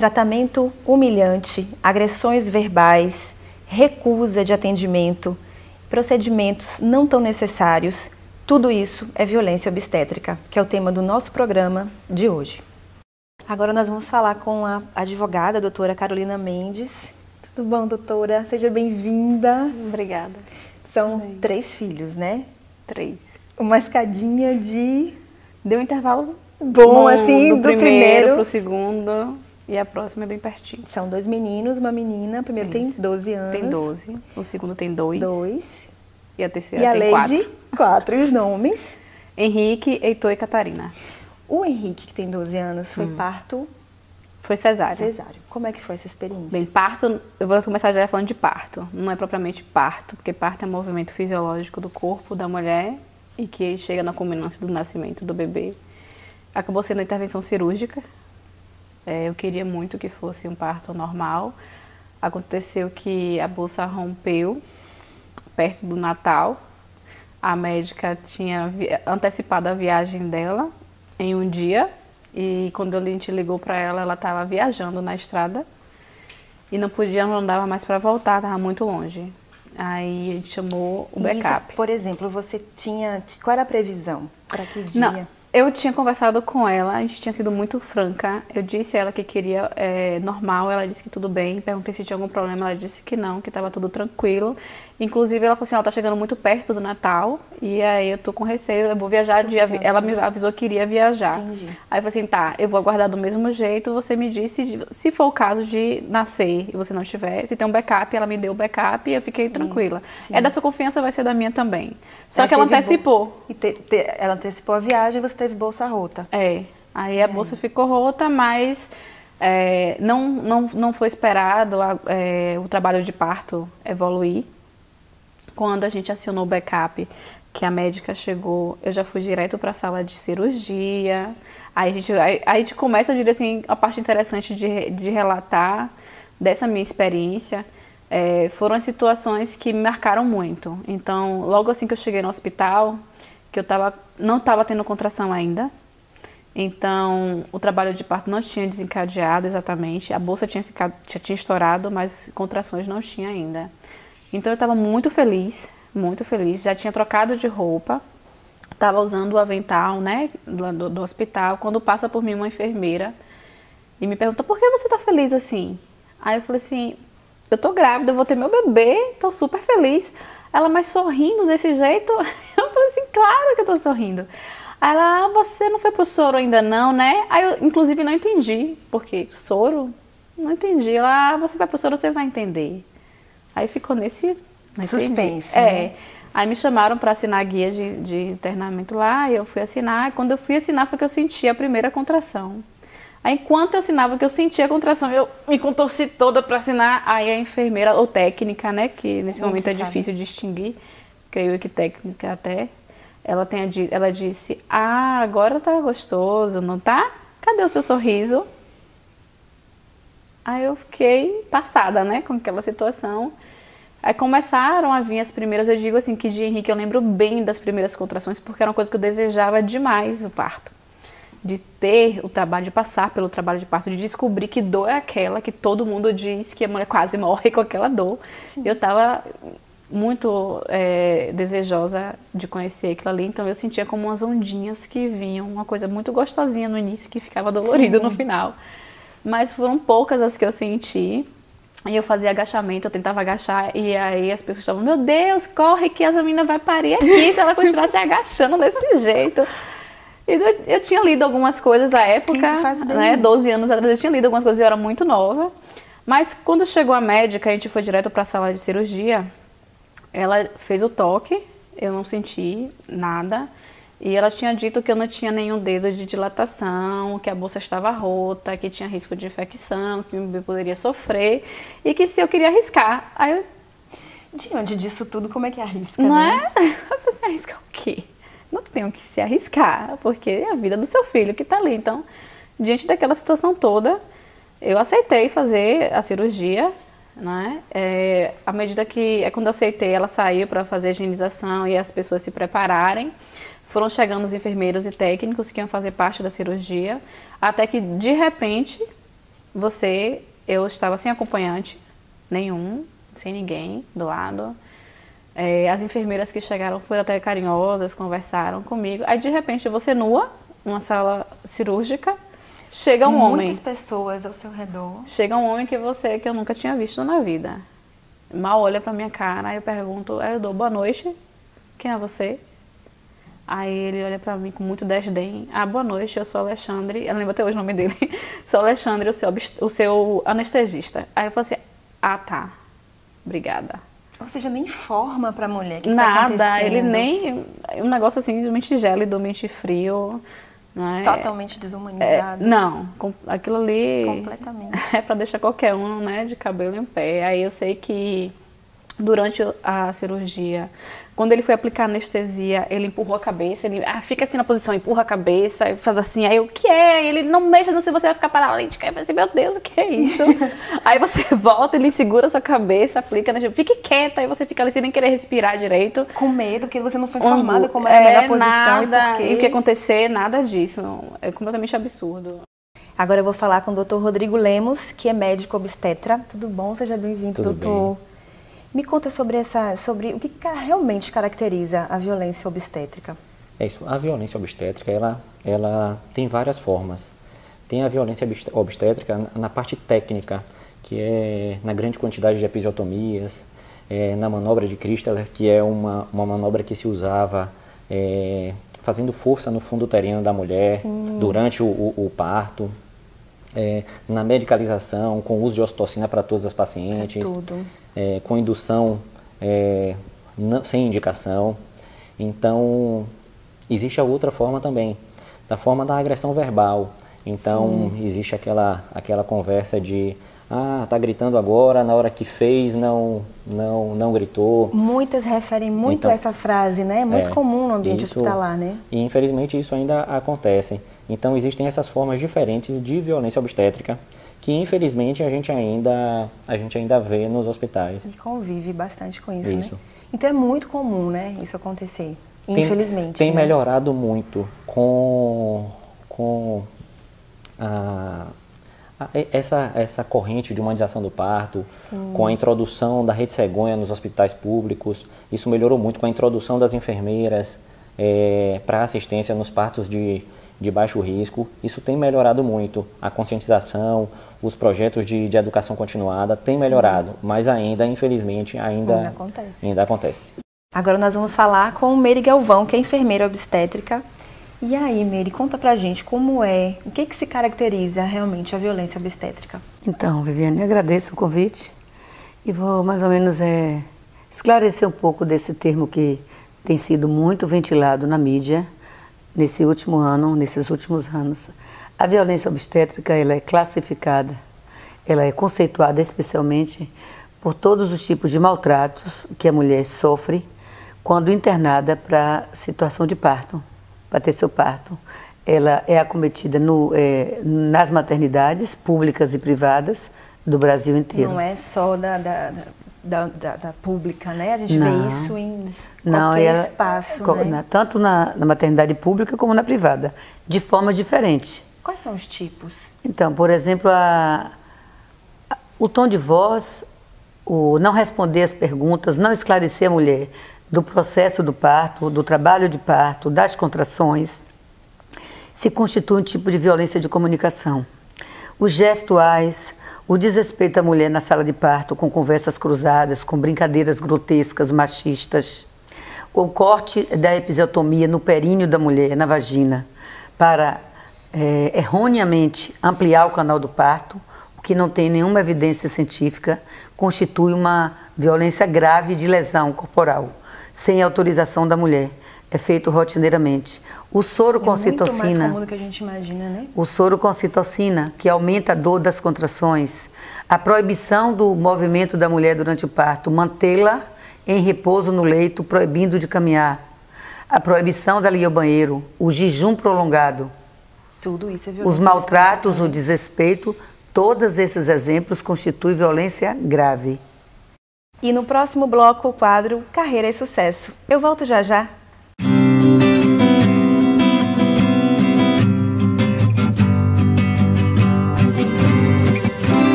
tratamento humilhante, agressões verbais, recusa de atendimento, procedimentos não tão necessários, tudo isso é violência obstétrica, que é o tema do nosso programa de hoje. Agora nós vamos falar com a advogada, a doutora Carolina Mendes. Tudo bom, doutora? Seja bem-vinda. Obrigada. São 3 filhos, né? 3. Uma escadinha de... Deu um intervalo bom, assim, do primeiro para o segundo, e a próxima é bem pertinho. São 2 meninos, uma menina. O primeiro tem 12 anos. Tem 12. O segundo tem 2. 2. E a terceira tem 4. E a Lady, 4. E os nomes? Henrique, Heitor e Catarina. O Henrique, que tem 12 anos, foi parto... Foi cesárea. Cesárea. Como é que foi essa experiência? Bem, parto, eu vou começar já falando de parto. Não é propriamente parto, porque parto é um movimento fisiológico do corpo da mulher e que chega na culminância do nascimento do bebê. Acabou sendo intervenção cirúrgica. Eu queria muito que fosse um parto normal. Aconteceu que a bolsa rompeu perto do Natal. A médica tinha antecipado a viagem dela em um dia. E quando a gente ligou para ela, ela estava viajando na estrada e não dava mais para voltar, estava muito longe. Aí a gente chamou o backup. Isso, por exemplo, você tinha... Qual era a previsão? Para que dia? Não, eu tinha conversado com ela, a gente tinha sido muito franca. Eu disse a ela que queria normal, ela disse que tudo bem. Perguntei se tinha algum problema, ela disse que não, que estava tudo tranquilo. Inclusive, ela falou assim, ela tá chegando muito perto do Natal e aí eu tô com receio, eu vou viajar, ela me avisou que iria viajar. Entendi. Aí eu falei assim, tá, eu vou aguardar do mesmo jeito, você me disse, se for o caso de nascer e você não estiver, se tem um backup, ela me deu o backup e eu fiquei tranquila. Sim. É da sua confiança, vai ser da minha também. Só que ela antecipou. Ela antecipou a viagem e você teve bolsa rota. Aí a bolsa ficou rota, mas não foi esperado o trabalho de parto evoluir. Quando a gente acionou o backup, que a médica chegou, eu já fui direto para a sala de cirurgia. Aí a gente começa, eu diria assim, a parte interessante de relatar dessa minha experiência. Foram as situações que me marcaram muito. Então, logo assim que eu cheguei no hospital, que eu não estava tendo contração ainda. Então, o trabalho de parto não tinha desencadeado exatamente. A bolsa tinha estourado, mas contrações não tinha ainda. Então eu estava muito feliz, já tinha trocado de roupa, estava usando o avental, né, do hospital, quando passa por mim uma enfermeira e me pergunta, por que você está feliz assim? Aí eu falei assim, eu tô grávida, eu vou ter meu bebê, tô super feliz. Ela, mas sorrindo desse jeito? Eu falei assim, claro que eu tô sorrindo. Aí ela, você não foi pro soro ainda não, né? Aí eu, inclusive, não entendi, porque soro? Não entendi. Ela, você vai pro soro, você vai entender. Aí ficou nesse suspense, né? Aí me chamaram para assinar a guia de internamento lá, e eu fui assinar. Quando eu fui assinar foi que eu senti a primeira contração. Aí enquanto eu assinava que eu sentia a contração, eu me contorci toda para assinar. Aí a enfermeira, ou técnica, né, que nesse momento é difícil distinguir, creio que técnica até, ela disse, agora tá gostoso, não tá? Cadê o seu sorriso? Aí eu fiquei passada, né, com aquela situação. Aí começaram a vir as primeiras, eu digo assim, que de Henrique eu lembro bem das primeiras contrações, porque era uma coisa que eu desejava demais, o parto. De ter o trabalho, de passar pelo trabalho de parto, de descobrir que dor é aquela que todo mundo diz que a mulher quase morre com aquela dor. Sim. Eu estava muito desejosa de conhecer aquilo ali, então eu sentia como umas ondinhas que vinham, uma coisa muito gostosinha no início, que ficava dolorido no final. Mas foram poucas as que eu senti. E eu fazia agachamento, eu tentava agachar, e aí as pessoas estavam, meu Deus, corre que essa menina vai parir aqui, se ela continuar se agachando desse jeito. E eu tinha lido algumas coisas à época, né, 12 anos atrás, eu tinha lido algumas coisas, eu era muito nova. Mas quando chegou a médica, a gente foi direto para a sala de cirurgia, ela fez o toque, eu não senti nada. E ela tinha dito que eu não tinha nenhum dedo de dilatação, que a bolsa estava rota, que tinha risco de infecção, que o bebê poderia sofrer e que se eu queria arriscar. Aí eu... Diante disso tudo, como é que arrisca, não né? Eu falei assim, arriscar o quê? Não tenho que se arriscar, porque é a vida do seu filho que está ali. Então, diante daquela situação toda, eu aceitei fazer a cirurgia, né? À medida que, quando eu aceitei, ela saiu para fazer a higienização e as pessoas se prepararem. Foram chegando os enfermeiros e técnicos que iam fazer parte da cirurgia, até que, de repente, eu estava sem acompanhante nenhum, sem ninguém do lado. As enfermeiras que chegaram foram até carinhosas, conversaram comigo. Aí, de repente, você nua, numa sala cirúrgica, chega um homem. Muitas pessoas ao seu redor. Chega um homem que eu nunca tinha visto na vida. Mal olha pra minha cara, aí eu pergunto, eu dou boa noite, quem é você? Aí ele olha pra mim com muito desdém. Boa noite, eu sou Alexandre. Eu lembro até hoje o nome dele. Sou Alexandre, o seu anestesista. Aí eu falei assim, tá, obrigada. Ou seja, nem informa pra mulher que nada, tá acontecendo. Ele nem... Um negócio assim, mente gélido, mente frio. Não é? Totalmente desumanizado. Não, aquilo ali... Completamente. É pra deixar qualquer um, né, de cabelo em pé. Aí eu sei que durante a cirurgia, quando ele foi aplicar anestesia, ele empurrou a cabeça, ele fica assim na posição, empurra a cabeça, e faz assim, aí o que é? Ele não mexa, não sei, você vai ficar paralítica. Aí eu falei assim, meu Deus, o que é isso? Aí você volta, ele segura a sua cabeça, aplica, né, fique quieta, aí você fica ali sem nem querer respirar direito. Com medo, porque você não foi informada como era a melhor posição nada, e o que acontecer, nada disso, é completamente absurdo. Agora eu vou falar com o Dr. Rodrigo Lemos, que é médico obstetra. Tudo bom? Seja bem-vindo, doutor. Bem. Me conta sobre o que realmente caracteriza a violência obstétrica. É isso, a violência obstétrica, ela tem várias formas. Tem a violência obstétrica na parte técnica, que é na grande quantidade de episiotomias, na manobra de Christeler, que é uma manobra que se usava fazendo força no fundo uterino da mulher durante o parto. Na medicalização, com uso de ocitocina para todas as pacientes, com indução sem indicação. Então, existe a outra forma também, da forma da agressão verbal. Então, existe aquela conversa de tá gritando agora, na hora que fez não gritou. Muitas referem muito a essa frase, né? É muito comum no ambiente hospitalar, né? E infelizmente isso ainda acontece. Então existem essas formas diferentes de violência obstétrica que infelizmente a gente ainda vê nos hospitais. E convive bastante com isso, né? Então é muito comum, né, isso acontecer, infelizmente. Tem melhorado muito com essa corrente de humanização do parto, com a introdução da rede cegonha nos hospitais públicos. Isso melhorou muito com a introdução das enfermeiras para assistência nos partos de baixo risco. Isso tem melhorado muito. A conscientização, os projetos de educação continuada têm melhorado, mas ainda, infelizmente, ainda acontece. Agora nós vamos falar com Meire Galvão, que é enfermeira obstétrica. E aí, Meire, conta pra gente como o que se caracteriza realmente a violência obstétrica? Então, Viviane, agradeço o convite e vou mais ou menos esclarecer um pouco desse termo que tem sido muito ventilado na mídia nesses últimos anos. A violência obstétrica, ela é classificada, ela é conceituada especialmente por todos os tipos de maltratos que a mulher sofre quando internada para situação de parto. Para ter seu parto. Ela é acometida nas maternidades públicas e privadas do Brasil inteiro. Não é só da pública, né? A gente vê isso em qualquer espaço, né? Tanto na maternidade pública como na privada, de forma diferente. Quais são os tipos? Então, por exemplo, o tom de voz, o não responder as perguntas, não esclarecer a mulher do processo do parto, do trabalho de parto, das contrações, se constitui um tipo de violência de comunicação. Os gestuais, o desrespeito à mulher na sala de parto, com conversas cruzadas, com brincadeiras grotescas, machistas, o corte da episiotomia no períneo da mulher, na vagina, para erroneamente ampliar o canal do parto, o que não tem nenhuma evidência científica, constitui uma violência grave de lesão corporal, sem autorização da mulher. É feito rotineiramente. O soro com ocitocina. É muito mais comum do que a gente imagina, né? O soro com ocitocina, que aumenta a dor das contrações. A proibição do movimento da mulher durante o parto, mantê-la em repouso no leito, proibindo de caminhar. A proibição dela ir ao banheiro, o jejum prolongado. Tudo isso é violência. Os maltratos, o desrespeito, todos esses exemplos constituem violência grave. E no próximo bloco, o quadro Carreira e Sucesso. Eu volto já já.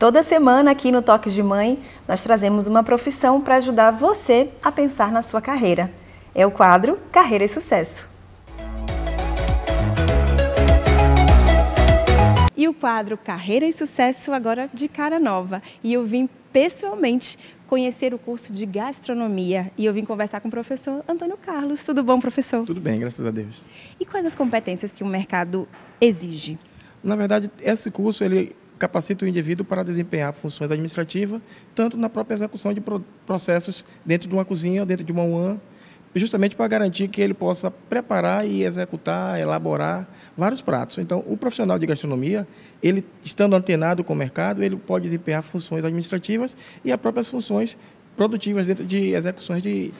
Toda semana aqui no Toques de Mãe, nós trazemos uma profissão para ajudar você a pensar na sua carreira. É o quadro Carreira e Sucesso. E o quadro Carreira e Sucesso agora de cara nova. E eu vim pessoalmente conhecer o curso de gastronomia e eu vim conversar com o professor Antônio Carlos. Tudo bom, professor? Tudo bem, graças a Deus. E quais as competências que o mercado exige? Na verdade, esse curso ele capacita o indivíduo para desempenhar funções administrativas, tanto na própria execução de processos dentro de uma cozinha ou dentro de uma UAM, justamente para garantir que ele possa preparar e executar, elaborar vários pratos. Então, o profissional de gastronomia, ele estando antenado com o mercado, ele pode desempenhar funções administrativas e as próprias funções produtivas dentro de execuções de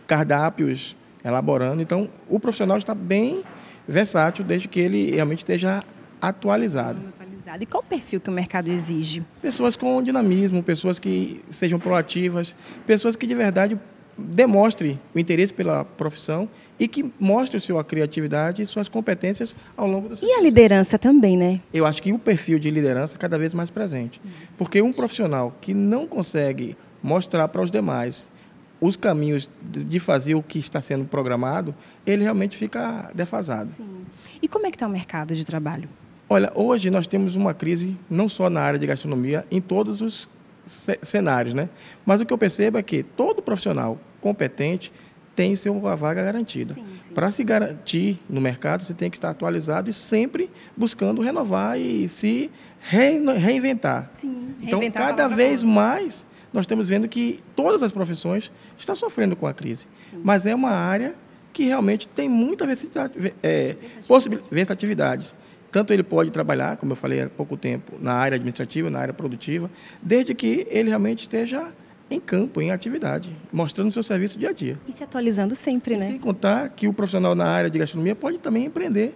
cardápios, elaborando. Então, o profissional está bem versátil, desde que ele realmente esteja atualizado. E qual o perfil que o mercado exige? Pessoas com dinamismo, pessoas que sejam proativas, pessoas que de verdade demonstrem o interesse pela profissão e que mostrem sua criatividade e suas competências ao longo do seu E a liderança também, né? Eu acho que o perfil de liderança é cada vez mais presente. Porque um profissional que não consegue mostrar para os demais os caminhos de fazer o que está sendo programado, ele realmente fica defasado. Sim. E como é que está o mercado de trabalho? Olha, hoje nós temos uma crise, não só na área de gastronomia, em todos os cenários, né? Mas o que eu percebo é que todo profissional competente tem sua vaga garantida. Para se garantir no mercado, você tem que estar atualizado e sempre buscando renovar e se reinventar. Sim, então, cada vez mais, nós estamos vendo que todas as profissões estão sofrendo com a crise. Mas é uma área que realmente tem muita versatilidades. Tanto ele pode trabalhar, como eu falei há pouco tempo, na área administrativa, na área produtiva, desde que ele realmente esteja em campo, em atividade, mostrando o seu serviço dia a dia. E se atualizando sempre, né? Sem contar que o profissional na área de gastronomia pode também empreender,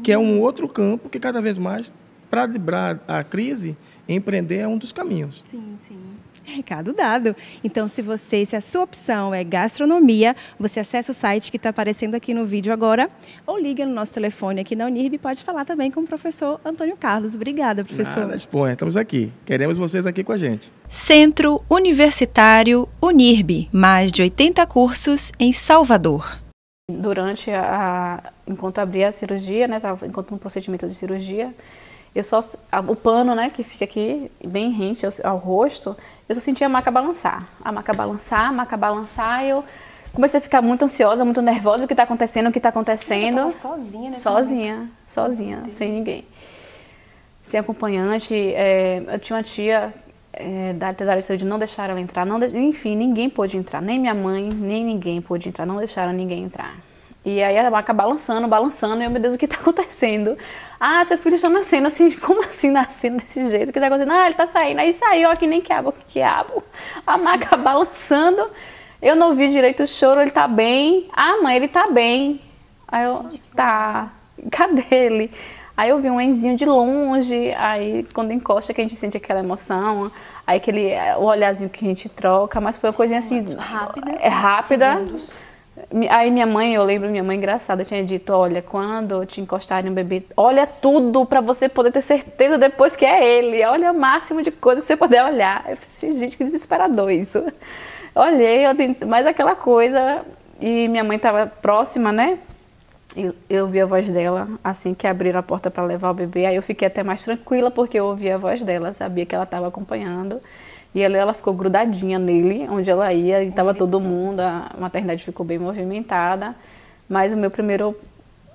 que é um outro campo que cada vez mais, para livrar a crise, empreender é um dos caminhos. Sim. Recado dado. Então, se a sua opção é gastronomia, você acessa o site que está aparecendo aqui no vídeo agora ou liga no nosso telefone aqui na Unirb e pode falar também com o professor Antônio Carlos. Obrigada, professor. Nada, disponha. Estamos aqui. Queremos vocês aqui com a gente. Centro Universitário Unirb. Mais de 80 cursos em Salvador. Durante enquanto abria a cirurgia, né, enquanto no procedimento de cirurgia, o pano, né, que fica aqui bem rente ao rosto, eu só sentia a maca balançar. A maca balançar, eu comecei a ficar muito ansiosa, muito nervosa, o que está acontecendo. Você estava sozinha, né? Sozinha, sem ninguém. Sem acompanhante. Eu tinha uma tia da área de saúde, não deixaram ela entrar. Enfim, ninguém pôde entrar. Nem minha mãe, nem ninguém pôde entrar. Não deixaram ninguém entrar. E aí a maca balançando, e eu, meu Deus, o que está acontecendo? Ah, seu filho está nascendo, assim, como assim nascendo desse jeito? O que está acontecendo? Ah, ele está saindo. Aí saiu, ó, que nem quiabo. A maca balançando, eu não vi direito o choro, ele está bem. Ah, mãe, ele está bem. Aí eu, tá, cadê ele? Aí eu vi um enzinho de longe, aí quando encosta que a gente sente aquela emoção, aí o olharzinho que a gente troca, mas foi uma coisinha assim, rápida. Aí minha mãe, eu lembro, minha mãe engraçada, tinha dito, olha, quando te encostarem no bebê, olha tudo pra você poder ter certeza depois que é ele, olha o máximo de coisa que você puder olhar. Eu falei, gente, que desesperador isso. Olhei, mas aquela coisa, e minha mãe estava próxima, né? Eu ouvi a voz dela assim que abriram a porta para levar o bebê, aí eu fiquei até mais tranquila porque eu ouvi a voz dela, sabia que ela estava acompanhando. E ela ficou grudadinha nele, onde ela ia, e estava todo mundo, a maternidade ficou bem movimentada. Mas o meu primeiro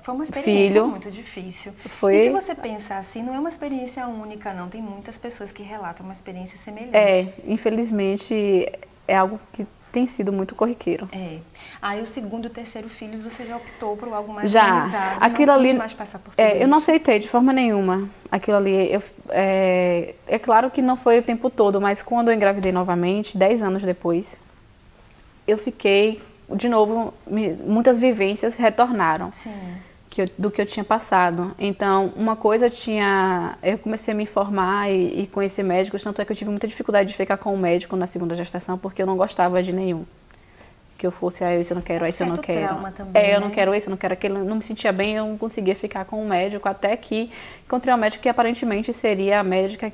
foi uma experiência filho, muito difícil. Foi... E se você pensar assim, não é uma experiência única, não. Tem muitas pessoas que relatam uma experiência semelhante. Infelizmente, é algo que tem sido muito corriqueiro. Aí o segundo e o terceiro filhos você já optou por algo mais já organizado, aquilo não ali quis mais passar por tudo eu não aceitei de forma nenhuma aquilo ali. É claro que não foi o tempo todo, mas quando eu engravidei novamente, 10 anos depois, eu fiquei de novo, muitas vivências retornaram. Sim. Do que eu tinha passado. Então, uma coisa eu comecei a me informar e conhecer médicos, tanto é que eu tive muita dificuldade de ficar com o médico na segunda gestação, porque eu não gostava de nenhum. que eu fosse, esse eu não quero, esse eu não quero. Trauma também, eu né? não quero esse, eu não quero aquele. Eu não me sentia bem, eu não conseguia ficar com o médico, até que encontrei um médico que aparentemente seria a médica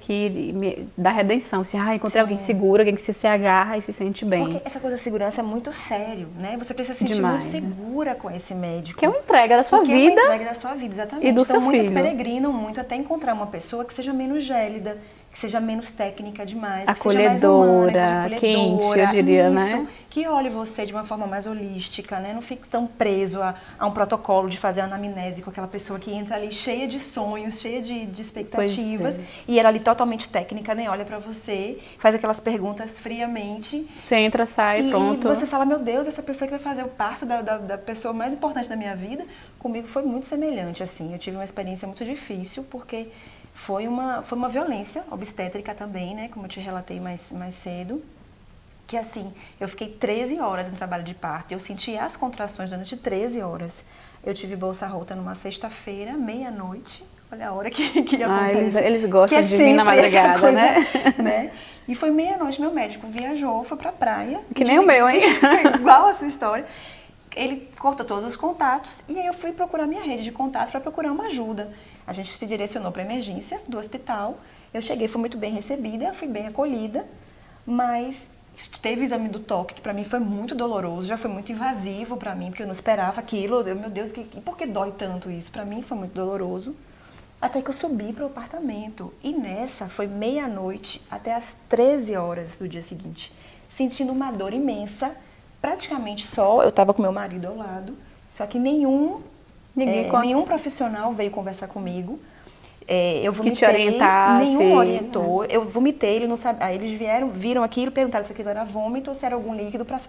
da redenção. Assim, encontrei alguém seguro, alguém que se agarra e se sente bem. Porque essa coisa da segurança é muito sério, né? Você precisa se sentir Demais, muito segura com esse médico. Que é uma entrega da sua Porque vida. É uma entrega da sua vida, exatamente. E do então, seu muitas filho. peregrinam muito até encontrar uma pessoa que seja menos gélida, que seja menos técnica demais, Acolhedora, que seja mais humana, que seja acolhedora, quente, eu diria, isso, né? Que olhe você de uma forma mais holística, né? Não fique tão preso a um protocolo de fazer anamnese com aquela pessoa que entra ali cheia de sonhos, cheia de expectativas, e ela ali totalmente técnica, né? Olha pra você, faz aquelas perguntas friamente. Você entra, sai, pronto. E você fala, meu Deus, essa pessoa que vai fazer o parto da pessoa mais importante da minha vida, comigo foi muito semelhante, assim. Eu tive uma experiência muito difícil, porque foi uma violência obstétrica também, né? Como eu te relatei mais cedo. Que assim, eu fiquei 13 horas em trabalho de parto. Eu senti as contrações durante 13 horas. Eu tive bolsa rota numa sexta-feira, meia-noite. Olha a hora que acontece. Eles gostam de vir sempre na madrugada, coisa, né? E foi meia-noite, meu médico viajou, foi pra praia. Que nem o meu, hein? Igual a sua história. Ele cortou todos os contatos e aí eu fui procurar minha rede de contatos para procurar uma ajuda. A gente se direcionou para a emergência do hospital. Eu cheguei, fui muito bem recebida, fui bem acolhida, mas teve exame do toque, que para mim foi muito doloroso, já foi muito invasivo para mim, porque eu não esperava aquilo. Meu Deus, por que dói tanto isso? Para mim foi muito doloroso. Até que eu subi para o apartamento. E nessa foi meia-noite até as 13 horas do dia seguinte, sentindo uma dor imensa, praticamente só. Eu estava com meu marido ao lado, só que nenhum profissional veio conversar comigo. Eu vomitei, que te orientasse. Nenhum orientou. Eu vomitei, ele não sabe. Aí eles viram aquilo, perguntaram se aquilo era vômito ou se era algum líquido para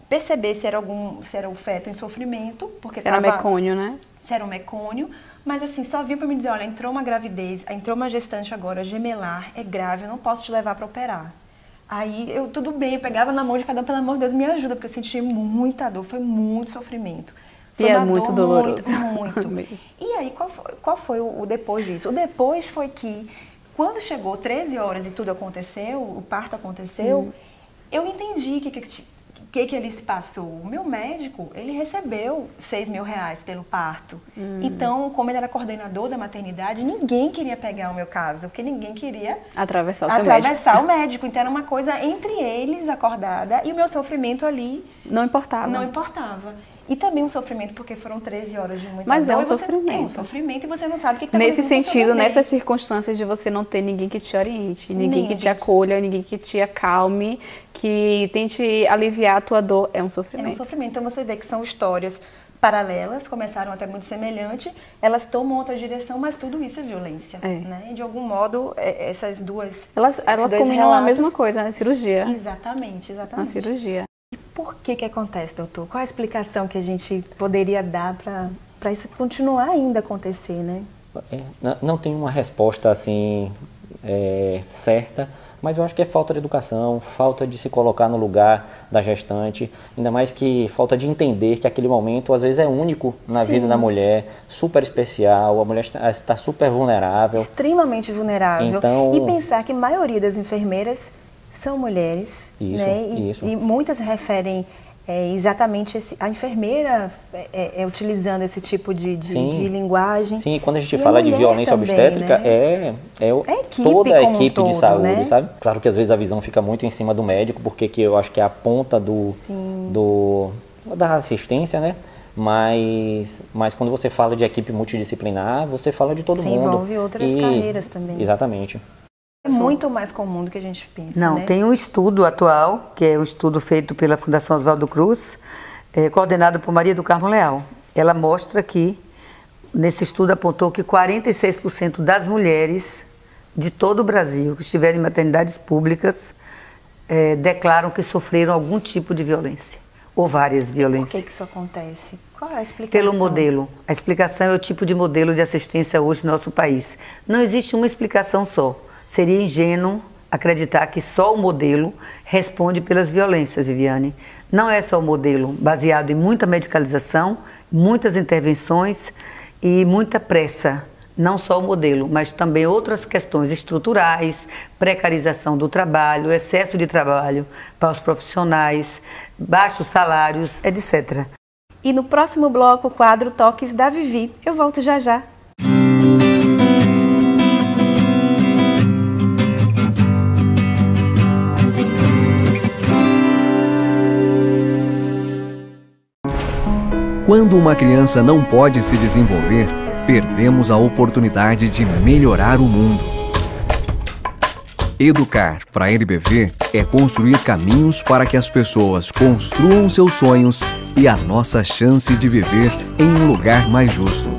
perceber se era o feto em sofrimento, porque se era mecônio, né? Se era um mecônio, mas assim, só viu para me dizer, olha, entrou uma gravidez, entrou uma gestante agora, gemelar, é grave, eu não posso te levar para operar. Aí, tudo bem, eu pegava na mão de cada um, pelo amor de Deus, me ajuda, porque eu senti muita dor, foi muito sofrimento. Foi uma muito doloroso. Muito. E aí, qual foi o depois disso? O depois foi que, quando chegou 13 horas e tudo aconteceu, o parto aconteceu, eu entendi que ele se passou. O meu médico, ele recebeu R$6.000 pelo parto. Então, como ele era coordenador da maternidade, ninguém queria pegar o meu caso, porque ninguém queria atravessar o médico. Então, era uma coisa entre eles, acordada, e o meu sofrimento ali não importava. Não importava. E também um sofrimento, porque foram 13 horas de muita dor. Mas é um sofrimento. É um sofrimento e você não sabe o que está acontecendo. Nesse sentido, nessas circunstâncias de você não ter ninguém que te oriente, ninguém que te acolha, ninguém que te acalme, que tente aliviar a tua dor, é um sofrimento. É um sofrimento. Então você vê que são histórias paralelas, começaram até muito semelhante, elas tomam outra direção, mas tudo isso é violência. Né? De algum modo, essas duas... Elas combinam a mesma coisa, né? Cirurgia. Exatamente. A cirurgia. Por que acontece, doutor? Qual a explicação que a gente poderia dar para isso continuar ainda a acontecer, né? Não tem uma resposta assim certa, mas eu acho que é falta de educação, falta de se colocar no lugar da gestante, ainda mais que falta de entender que aquele momento às vezes é único na vida da mulher, super especial, a mulher está super vulnerável. Extremamente vulnerável. Então, e pensar que a maioria das enfermeiras são mulheres, isso. E muitas referem exatamente a enfermeira utilizando esse tipo de linguagem. Sim, quando a gente fala de violência também, obstétrica, né? Toda a equipe de saúde, né? sabe? Claro que às vezes a visão fica muito em cima do médico, porque que eu acho que é a ponta da assistência, né? Mas quando você fala de equipe multidisciplinar, você fala de todo mundo. Envolve outras carreiras também. Exatamente. É muito mais comum do que a gente pensa, Não, né? Tem um estudo atual, que é um estudo feito pela Fundação Oswaldo Cruz, coordenado por Maria do Carmo Leal. Ela mostra que, nesse estudo apontou que 46% das mulheres de todo o Brasil que estiverem em maternidades públicas declaram que sofreram algum tipo de violência, ou várias violências. Por que isso acontece? Qual é a explicação? Pelo modelo. A explicação é o tipo de modelo de assistência hoje no nosso país. Não existe uma explicação só. Seria ingênuo acreditar que só o modelo responde pelas violências, Viviane. Não é só o modelo, baseado em muita medicalização, muitas intervenções e muita pressa. Não só o modelo, mas também outras questões estruturais, precarização do trabalho, excesso de trabalho para os profissionais, baixos salários, etc. E no próximo bloco, o quadro Toques da Vivi. Eu volto já já. Quando uma criança não pode se desenvolver, perdemos a oportunidade de melhorar o mundo. Educar para a NBV é construir caminhos para que as pessoas construam seus sonhos e a nossa chance de viver em um lugar mais justo.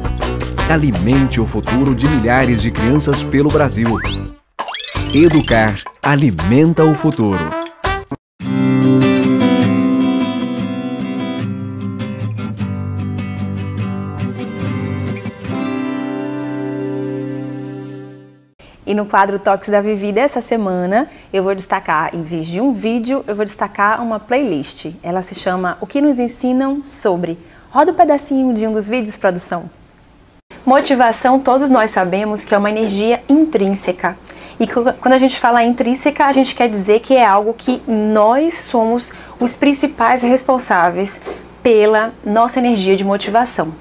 Alimente o futuro de milhares de crianças pelo Brasil. Educar alimenta o futuro. E no quadro Toques da Vivi dessa semana, eu vou destacar, em vez de um vídeo, eu vou destacar uma playlist. Ela se chama O que nos ensinam sobre. Roda um pedacinho de um dos vídeos, produção. Motivação, todos nós sabemos que é uma energia intrínseca. E quando a gente fala intrínseca, a gente quer dizer que é algo que nós somos os principais responsáveis pela nossa energia de motivação.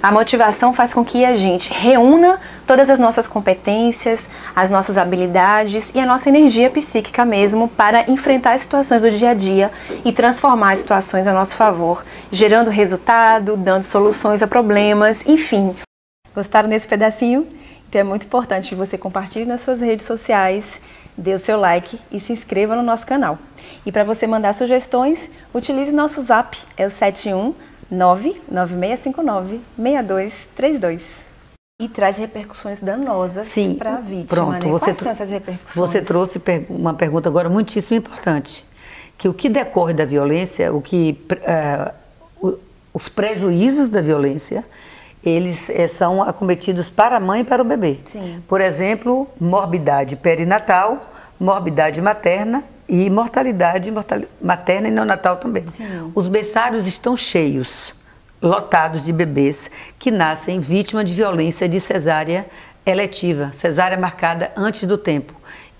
A motivação faz com que a gente reúna todas as nossas competências, as nossas habilidades e a nossa energia psíquica mesmo para enfrentar as situações do dia a dia e transformar as situações a nosso favor, gerando resultado, dando soluções a problemas, enfim. Gostaram desse pedacinho? Então é muito importante que você compartilhe nas suas redes sociais, dê o seu like e se inscreva no nosso canal. E para você mandar sugestões, utilize nosso zap, é o 71996596232. E traz repercussões danosas para a vítima. Pronto, né? Quais são essas repercussões? Você trouxe uma pergunta agora muitíssimo importante. Que o que decorre da violência, os prejuízos da violência, eles são acometidos para a mãe e para o bebê. Sim. Por exemplo, morbidade perinatal, morbidade materna e mortalidade materna e neonatal também. Sim. Os berçários estão cheios, lotados de bebês que nascem vítima de violência de cesárea eletiva, cesárea marcada antes do tempo.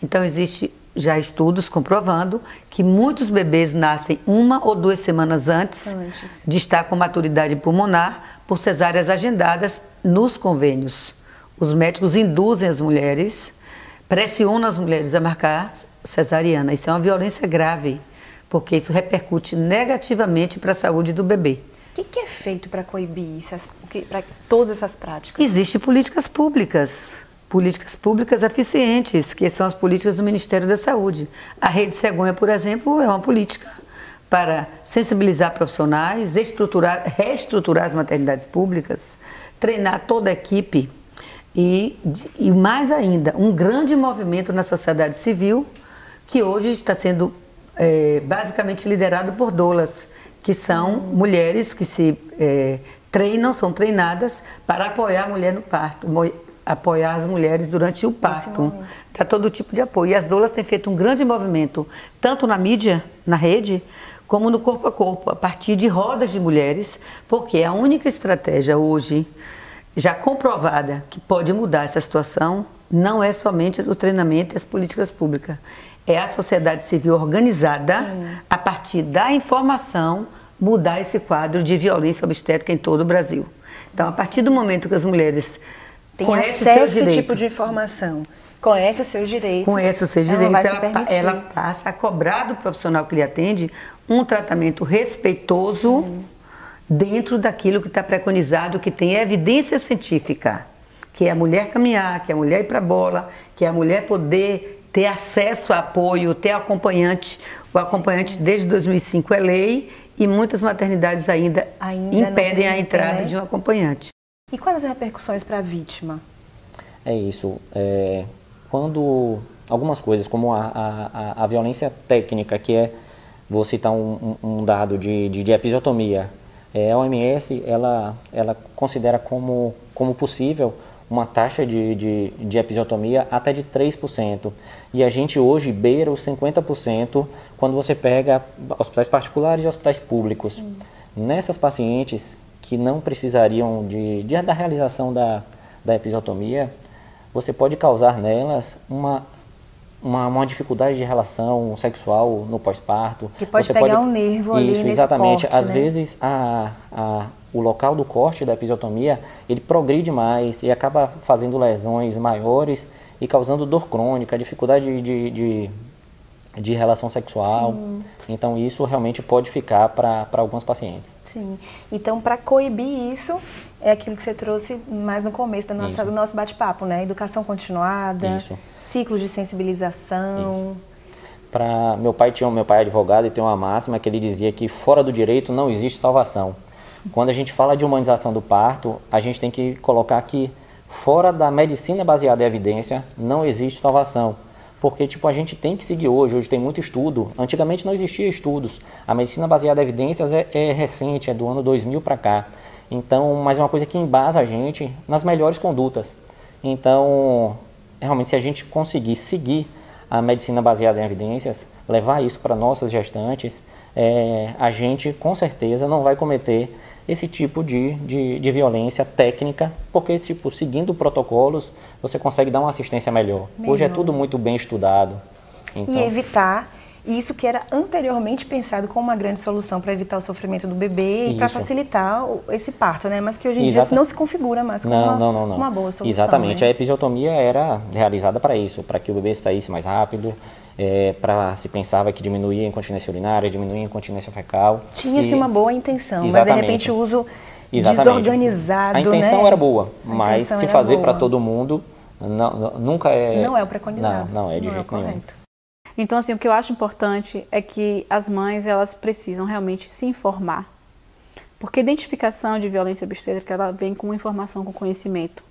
Então existe já estudos comprovando que muitos bebês nascem 1 ou 2 semanas antes de estar com maturidade pulmonar por cesáreas agendadas nos convênios. Os médicos induzem as mulheres, pressionam as mulheres a marcar cesariana. Isso é uma violência grave, porque isso repercute negativamente para a saúde do bebê. O que é feito para coibir para todas essas práticas? Existem políticas públicas eficientes, que são as políticas do Ministério da Saúde. A Rede Cegonha, por exemplo, é uma política para sensibilizar profissionais, reestruturar as maternidades públicas, treinar toda a equipe e mais ainda, um grande movimento na sociedade civil que hoje está sendo basicamente liderado por doulas, que são mulheres que se são treinadas para apoiar a mulher no parto, apoiar as mulheres durante o parto, para todo tipo de apoio. E as doulas têm feito um grande movimento, tanto na mídia, na rede, como no corpo a corpo, a partir de rodas de mulheres, porque a única estratégia hoje, já comprovada, que pode mudar essa situação, não é somente o treinamento e as políticas públicas, é a sociedade civil organizada, a partir da informação, mudar esse quadro de violência obstétrica em todo o Brasil. Então, a partir do momento que as mulheres conhecem acesso a esse tipo de informação, conhece os seus direitos, ela passa a cobrar do profissional que lhe atende um tratamento respeitoso dentro daquilo que está preconizado, que tem evidência científica, que é a mulher caminhar, que é a mulher ir para a bola, que é a mulher poder ter acesso a apoio, ter acompanhante. O acompanhante desde 2005 é lei e muitas maternidades ainda impedem a entrada de um acompanhante. E quais as repercussões para a vítima? É isso. Quando algumas coisas, como a violência técnica, que é, vou citar um dado de episiotomia, a OMS ela considera como possível uma taxa de episiotomia até de 3%. E a gente hoje beira os 50% quando você pega hospitais particulares e hospitais públicos. Nessas pacientes que não precisariam da realização da episiotomia, você pode causar nelas uma uma dificuldade de relação sexual no pós-parto. Que pode pegar um nervo ali Isso, nesse exatamente. corte, Às né? vezes o local do corte da episiotomia, ele progride mais e acaba fazendo lesões maiores e causando dor crônica, dificuldade de relação sexual. Sim. Então isso realmente pode ficar para alguns pacientes. Sim. Então, para coibir isso, é aquilo que você trouxe mais no começo do nosso bate-papo, né? Educação continuada, Isso. ciclos de sensibilização. Meu pai é advogado e tem uma máxima que ele dizia que fora do direito não existe salvação. Quando a gente fala de humanização do parto, a gente tem que colocar que fora da medicina baseada em evidência não existe salvação. Porque a gente tem que seguir hoje tem muito estudo. Antigamente não existia estudos. A medicina baseada em evidências é recente, é do ano 2000 para cá. Então, mas é uma coisa que embasa a gente nas melhores condutas. Então, realmente, se a gente conseguir seguir a medicina baseada em evidências, levar isso para nossas gestantes, a gente com certeza não vai cometer esse tipo de violência técnica, porque seguindo protocolos, você consegue dar uma assistência melhor. Hoje é tudo muito bem estudado. Então, e evitar isso que era anteriormente pensado como uma grande solução para evitar o sofrimento do bebê e para facilitar esse parto, né? Mas que hoje em dia não se configura mais como uma boa solução. Exatamente, né? A episiotomia era realizada para isso, para que o bebê saísse mais rápido, se pensava que diminuía a incontinência urinária, diminuía a incontinência fecal. Tinha-se uma boa intenção, mas de repente o uso desorganizado, A intenção né? era boa, mas se fazer para todo mundo nunca é... Não é o preconizado. Não é de jeito nenhum. Então, assim, o que eu acho importante é que as mães, elas precisam realmente se informar. Porque a identificação de violência obstétrica, ela vem com informação, com conhecimento.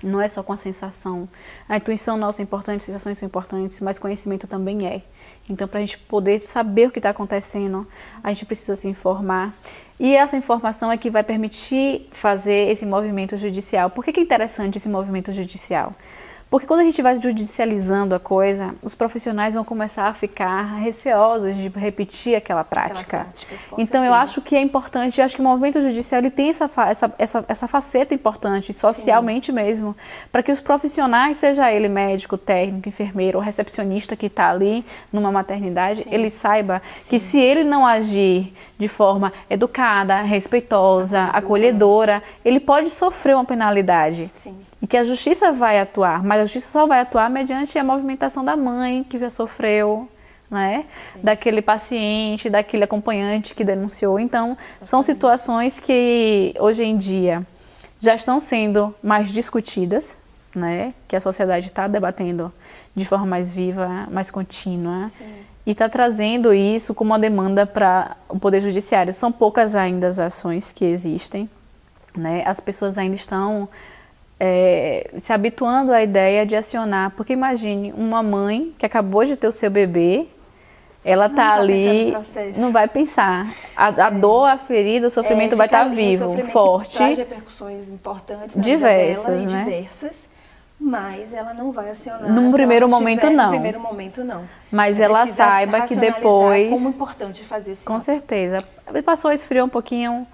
Não é só com a sensação. A intuição nossa é importante, as sensações são importantes, mas conhecimento também é. Então, para a gente poder saber o que está acontecendo, a gente precisa se informar. E essa informação é que vai permitir fazer esse movimento judicial. Por que é interessante esse movimento judicial? Porque quando a gente vai judicializando a coisa, os profissionais vão começar a ficar receosos de repetir aquela prática. Então, eu acho que é importante, eu acho que o movimento judicial ele tem essa faceta importante, socialmente mesmo, para que os profissionais, seja ele médico, técnico, enfermeiro ou recepcionista que está ali numa maternidade, ele saiba que se ele não agir de forma educada, respeitosa, acolhedora, ele pode sofrer uma penalidade. E que a justiça vai atuar, mas a justiça só vai atuar mediante a movimentação da mãe que já sofreu, né? Daquele paciente, daquele acompanhante que denunciou. Então, são situações que hoje em dia já estão sendo mais discutidas, né? Que a sociedade está debatendo de forma mais viva, mais contínua. E está trazendo isso como uma demanda para o Poder Judiciário. São poucas ainda as ações que existem, né? As pessoas ainda estão se habituando à ideia de acionar, porque imagine uma mãe que acabou de ter o seu bebê, ela está ali, não vai pensar, a dor, a ferida, o sofrimento vai estar vivo, forte, traz repercussões importantes na diversas, vida dela, né? Diversas, mas ela não vai acionar. Num primeiro momento não. No primeiro momento não. Mas ela saiba que depois, como é importante fazer esse com certeza, passou, esfriou um pouquinho,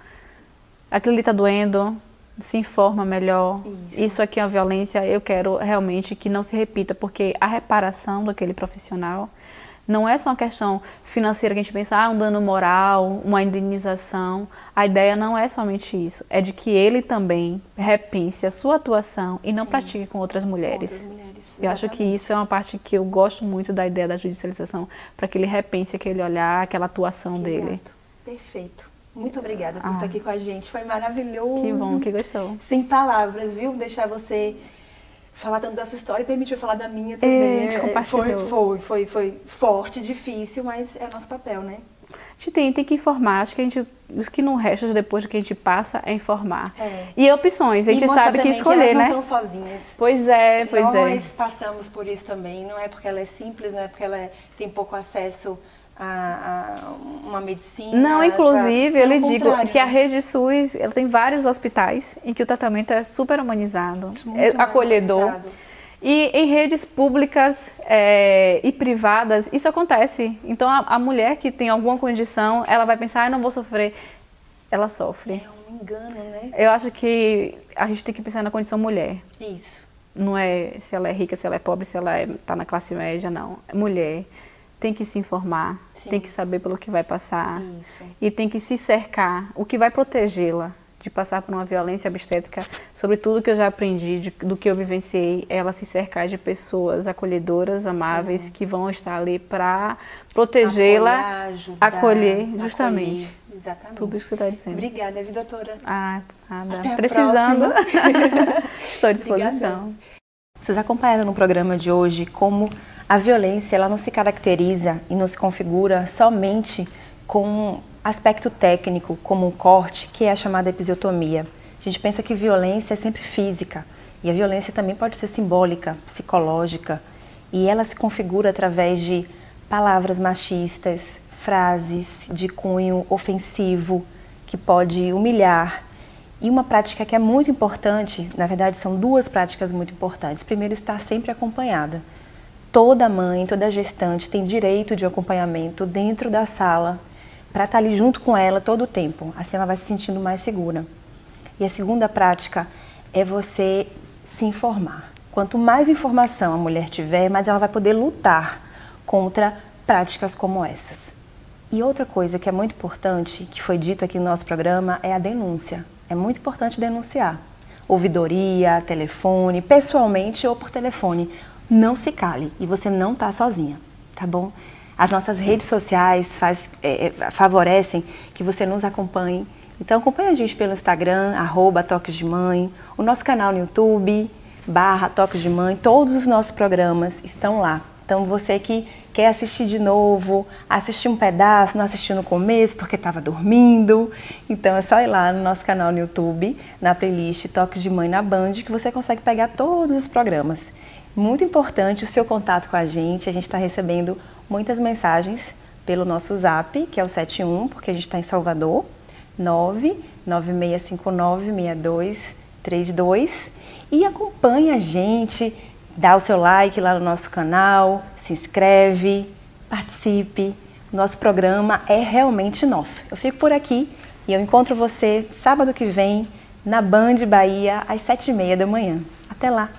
aquilo ali está doendo, se informa melhor. Isso aqui é uma violência, eu quero realmente que não se repita, porque a reparação daquele profissional não é só uma questão financeira que a gente pensa, um dano moral, uma indenização. A ideia não é somente isso, é de que ele também repense a sua atuação e não pratique com outras mulheres. Eu acho que isso é uma parte que eu gosto muito da ideia da judicialização, para que ele repense aquele olhar, aquela atuação dele. Perfeito. Muito obrigada por estar aqui com a gente. Foi maravilhoso. Que bom, que gostou. Sem palavras, viu? Deixar você falar tanto da sua história e permitiu falar da minha também. Foi forte, difícil, mas é nosso papel, né? A gente tem que informar. Acho que os que não restam depois do que a gente passa é informar. E opções, a gente sabe que escolher, que elas né? não estão sozinhas. Pois é. Nós passamos por isso também. Não é porque ela é simples, não é porque ela tem pouco acesso a uma medicina. Não, inclusive, eu lhe digo que a Rede SUS, ela tem vários hospitais em que o tratamento é super humanizado, é acolhedor. E em redes públicas e privadas, isso acontece. Então, a mulher que tem alguma condição, ela vai pensar, não vou sofrer. Ela sofre. É um engano, né? Eu acho que a gente tem que pensar na condição mulher. Isso. não é se ela é rica, se ela é pobre, se ela está na classe média, não. Mulher tem que se informar, Sim. tem que saber pelo que vai passar. Isso. E tem que se cercar, o que vai protegê-la de passar por uma violência obstétrica, sobre tudo que eu já aprendi, do que eu vivenciei, ela se cercar de pessoas acolhedoras, amáveis, Sim. que vão estar ali para protegê-la, Apoiar, ajudar, acolher, justamente. acolher. Exatamente. Tudo isso que você está dizendo. Obrigada, viu, doutora? Ah, nada. Até a Precisando, próxima. estou à disposição. Obrigada. Vocês acompanharam no programa de hoje como a violência ela não se caracteriza e não se configura somente com aspecto técnico, como um corte, que é a chamada episiotomia. A gente pensa que violência é sempre física, e a violência também pode ser simbólica, psicológica, e ela se configura através de palavras machistas, frases de cunho ofensivo, que pode humilhar. E uma prática que é muito importante, na verdade são duas práticas muito importantes. Primeiro, estar sempre acompanhada. Toda mãe, toda gestante tem direito de acompanhamento dentro da sala, para estar ali junto com ela todo o tempo, assim ela vai se sentindo mais segura. E a segunda prática é você se informar. Quanto mais informação a mulher tiver, mais ela vai poder lutar contra práticas como essas. E outra coisa que é muito importante, que foi dito aqui no nosso programa, é a denúncia. É muito importante denunciar. Ouvidoria, telefone, pessoalmente ou por telefone. Não se cale e você não está sozinha, tá bom? As nossas redes sociais favorecem que você nos acompanhe. Então acompanhe a gente pelo Instagram, @toquesdemãe, o nosso canal no YouTube, /toquesdemãe, todos os nossos programas estão lá. Então você que quer assistir de novo, assistir um pedaço, não assistiu no começo porque estava dormindo, então é só ir lá no nosso canal no YouTube, na playlist Toques de Mãe na Band, que você consegue pegar todos os programas. Muito importante o seu contato com a gente está recebendo muitas mensagens pelo nosso Zap, que é o 71, porque a gente está em Salvador, 996596232, e acompanhe a gente, dá o seu like lá no nosso canal, se inscreve, participe. Nosso programa é realmente nosso. Eu fico por aqui e eu encontro você sábado que vem na Band Bahia às 7h30 da manhã. Até lá!